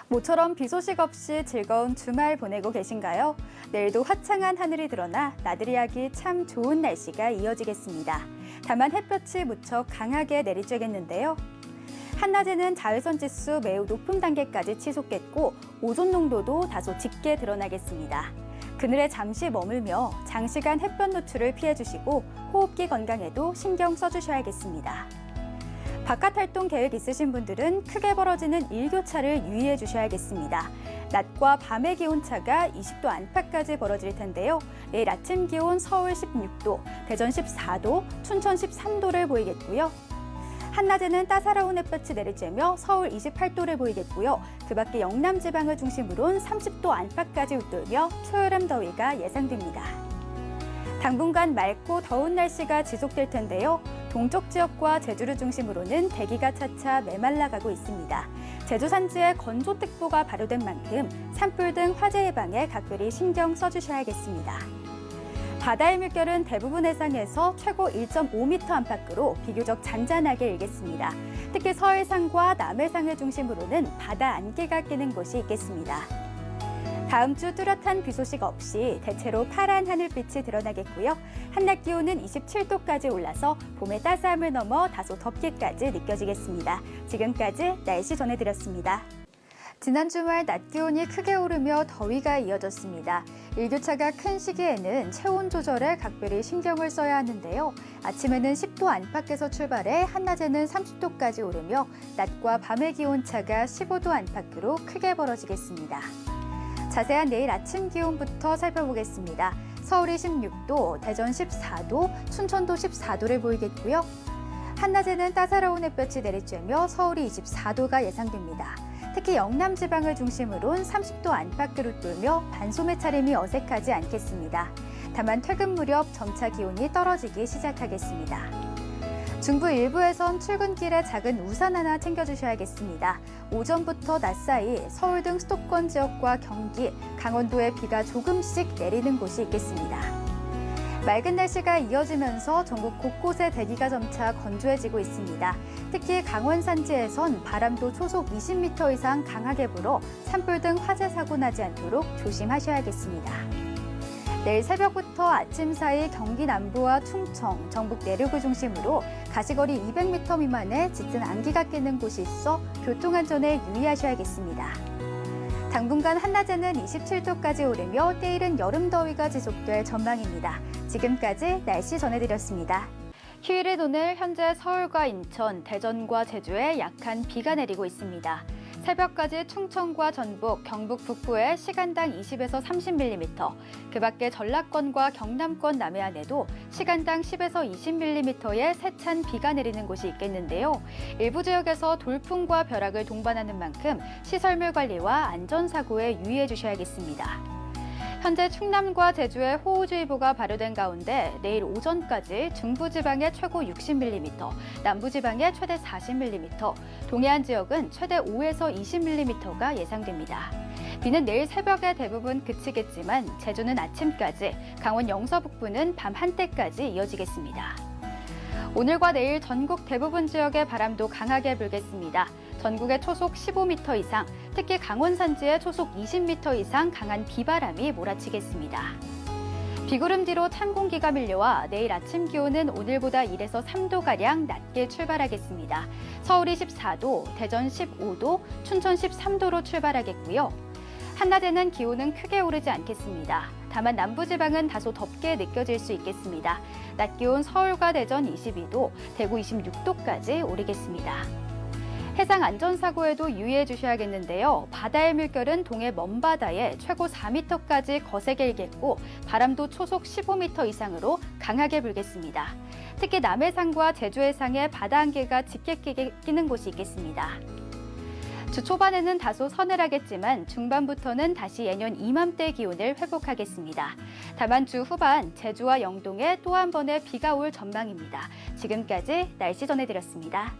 모처럼 비 소식 없이 즐거운 주말 보내고 계신가요? 내일도 화창한 하늘이 드러나 나들이하기 참 좋은 날씨가 이어지겠습니다. 다만 햇볕이 무척 강하게 내리쬐겠는데요. 한낮에는 자외선 지수 매우 높은 단계까지 치솟겠고 오존 농도도 다소 짙게 드러나겠습니다. 그늘에 잠시 머물며 장시간 햇볕 노출을 피해주시고 호흡기 건강에도 신경 써주셔야겠습니다. 바깥 활동 계획 있으신 분들은 크게 벌어지는 일교차를 유의해 주셔야겠습니다. 낮과 밤의 기온차가 20도 안팎까지 벌어질 텐데요. 내일 아침 기온 서울 16도, 대전 14도, 춘천 13도를 보이겠고요. 한낮에는 따사로운 햇볕이 내리쬐며 서울 28도를 보이겠고요. 그 밖에 영남 지방을 중심으로는 30도 안팎까지 웃돌며 초여름 더위가 예상됩니다. 당분간 맑고 더운 날씨가 지속될 텐데요. 동쪽 지역과 제주를 중심으로는 대기가 차차 메말라가고 있습니다. 제주 산지에 건조특보가 발효된 만큼 산불 등 화재 예방에 각별히 신경 써주셔야겠습니다. 바다의 물결은 대부분 해상에서 최고 1.5m 안팎으로 비교적 잔잔하게 일겠습니다. 특히 서해상과 남해상을 중심으로는 바다 안개가 끼는 곳이 있겠습니다. 다음 주 뚜렷한 비 소식 없이 대체로 파란 하늘빛이 드러나겠고요. 한낮 기온은 27도까지 올라서 봄의 따스함을 넘어 다소 덥기까지 느껴지겠습니다. 지금까지 날씨 전해드렸습니다. 지난 주말 낮 기온이 크게 오르며 더위가 이어졌습니다. 일교차가 큰 시기에는 체온 조절에 각별히 신경을 써야 하는데요. 아침에는 10도 안팎에서 출발해 한낮에는 30도까지 오르며 낮과 밤의 기온차가 15도 안팎으로 크게 벌어지겠습니다. 자세한 내일 아침 기온부터 살펴보겠습니다. 서울이 16도, 대전 14도, 춘천도 14도를 보이겠고요. 한낮에는 따사로운 햇볕이 내리쬐며 서울이 24도가 예상됩니다. 특히 영남 지방을 중심으로는 30도 안팎으로 돌며 반소매 차림이 어색하지 않겠습니다. 다만 퇴근 무렵 점차 기온이 떨어지기 시작하겠습니다. 중부 일부에선 출근길에 작은 우산 하나 챙겨주셔야겠습니다. 오전부터 낮 사이 서울 등 수도권 지역과 경기, 강원도에 비가 조금씩 내리는 곳이 있겠습니다. 맑은 날씨가 이어지면서 전국 곳곳에 대기가 점차 건조해지고 있습니다. 특히 강원 산지에선 바람도 초속 20m 이상 강하게 불어 산불 등 화재 사고 나지 않도록 조심하셔야겠습니다. 내일 새벽부터 아침 사이 경기 남부와 충청, 전북 내륙을 중심으로 가시거리 200m 미만의 짙은 안개가 끼는 곳이 있어 교통안전에 유의하셔야겠습니다. 당분간 한낮에는 27도까지 오르며 때이른 여름 더위가 지속될 전망입니다. 지금까지 날씨 전해드렸습니다. 휴일인 오늘 현재 서울과 인천, 대전과 제주에 약한 비가 내리고 있습니다. 새벽까지 충청과 전북, 경북 북부에 시간당 20에서 30mm, 그 밖에 전라권과 경남권 남해안에도 시간당 10에서 20mm의 세찬 비가 내리는 곳이 있겠는데요. 일부 지역에서 돌풍과 벼락을 동반하는 만큼 시설물 관리와 안전사고에 유의해 주셔야겠습니다. 현재 충남과 제주에 호우주의보가 발효된 가운데 내일 오전까지 중부지방에 최고 60mm, 남부지방에 최대 40mm, 동해안 지역은 최대 5에서 20mm가 예상됩니다. 비는 내일 새벽에 대부분 그치겠지만 제주는 아침까지, 강원 영서 북부는 밤 한때까지 이어지겠습니다. 오늘과 내일 전국 대부분 지역의 바람도 강하게 불겠습니다. 전국에 초속 15m 이상, 특히 강원 산지에 초속 20m 이상 강한 비바람이 몰아치겠습니다. 비구름 뒤로 찬 공기가 밀려와 내일 아침 기온은 오늘보다 1에서 3도가량 낮게 출발하겠습니다. 서울이 14도, 대전 15도, 춘천 13도로 출발하겠고요. 한낮에는 기온은 크게 오르지 않겠습니다. 다만 남부지방은 다소 덥게 느껴질 수 있겠습니다. 낮 기온 서울과 대전 22도, 대구 26도까지 오르겠습니다. 해상 안전사고에도 유의해 주셔야겠는데요. 바다의 물결은 동해 먼바다에 최고 4m까지 거세게 일겠고 바람도 초속 15m 이상으로 강하게 불겠습니다. 특히 남해상과 제주 해상에 바다 안개가 짙게 끼는 곳이 있겠습니다. 주 초반에는 다소 서늘하겠지만 중반부터는 다시 예년 이맘때 기온을 회복하겠습니다. 다만 주 후반 제주와 영동에 또 한 번의 비가 올 전망입니다. 지금까지 날씨 전해드렸습니다.